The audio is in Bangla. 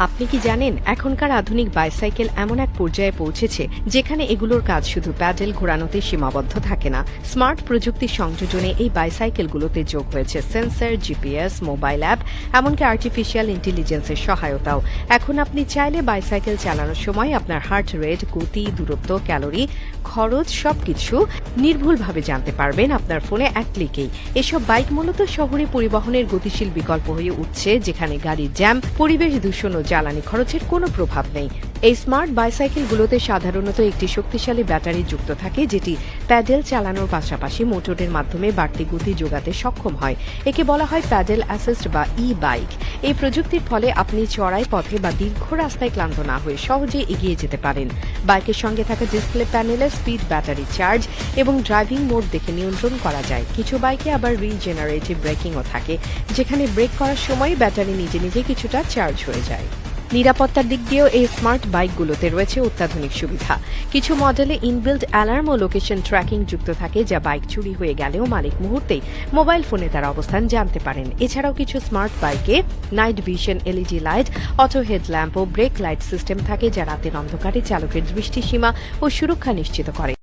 আপনি কি জানেন এখনকার আধুনিক বাইসাইকেল এমন এক পর্যায়ে পৌঁছেছে যেখানে এগুলোর কাজ শুধু প্যাডেল ঘোরানোতে সীমাবদ্ধ থাকে না। স্মার্ট প্রযুক্তির সংযোজনে এই বাইসাইকেলগুলোতে যোগ হয়েছে সেন্সর, জিপিএস, মোবাইল অ্যাপ, এমনকি আর্টিফিশিয়াল ইন্টেলিজেন্সের সহায়তাও। এখন আপনি চাইলে বাইসাইকেল চালানোর সময় আপনার হার্ট রেট, গতি, দূরত্ব, ক্যালোরি, খরচ সবকিছু নির্ভুলভাবে জানতে পারবেন আপনার ফোনে এক ক্লিকেই। এসব বাইক মূলত শহরে পরিবহনের গতিশীল বিকল্প হয়ে উঠছে, যেখানে গাড়ির জ্যাম, পরিবেশ দূষণ ও জ্বালানি খরচের কোনো প্রভাব নেই। এই স্মার্ট বাইসাইকেলগুলোতে সাধারণত একটি শক্তিশালী ব্যাটারি যুক্ত থাকে, যেটি প্যাডেল চালানোর পাশাপাশি মোটরের মাধ্যমে বাড়তি গতি যোগাতে সক্ষম হয়। একে বলা হয় প্যাডেল অ্যাসিস্ট বা ই বাইক। এই প্রযুক্তির ফলে আপনি চড়াই পথে বা দীর্ঘ রাস্তায় ক্লান্ত না হয়ে সহজে এগিয়ে যেতে পারেন। বাইকের সঙ্গে থাকা ডিসপ্লে প্যানেলে স্পিড, ব্যাটারি চার্জ এবং ড্রাইভিং মোড দেখে নিয়ন্ত্রণ করা যায়। কিছু বাইকে আবার রিজেনারেটিভ ব্রেকিংও থাকে, যেখানে ব্রেক করার সময় ব্যাটারি নিজে নিজে কিছুটা চার্জ হয়ে যায়। নিরাপত্তার দিক দিয়েও এই স্মার্ট বাইকগুলোতে রয়েছে অত্যাধুনিক সুবিধা। কিছু মডেলে ইনবিল্ট অ্যালার্ম ও লোকেশন ট্র্যাকিং যুক্ত থাকে, যা বাইক চুরি হয়ে গেলেও মালিক মুহূর্তেই মোবাইল ফোনে তার অবস্থান জানতে পারেন। এছাড়াও কিছু স্মার্ট বাইকে night vision, LED light, auto headlamp ও ব্রেক লাইট সিস্টেম থাকে, যা রাতের অন্ধকারে চালকের দৃষ্টিসীমা ও সুরক্ষা নিশ্চিত করে।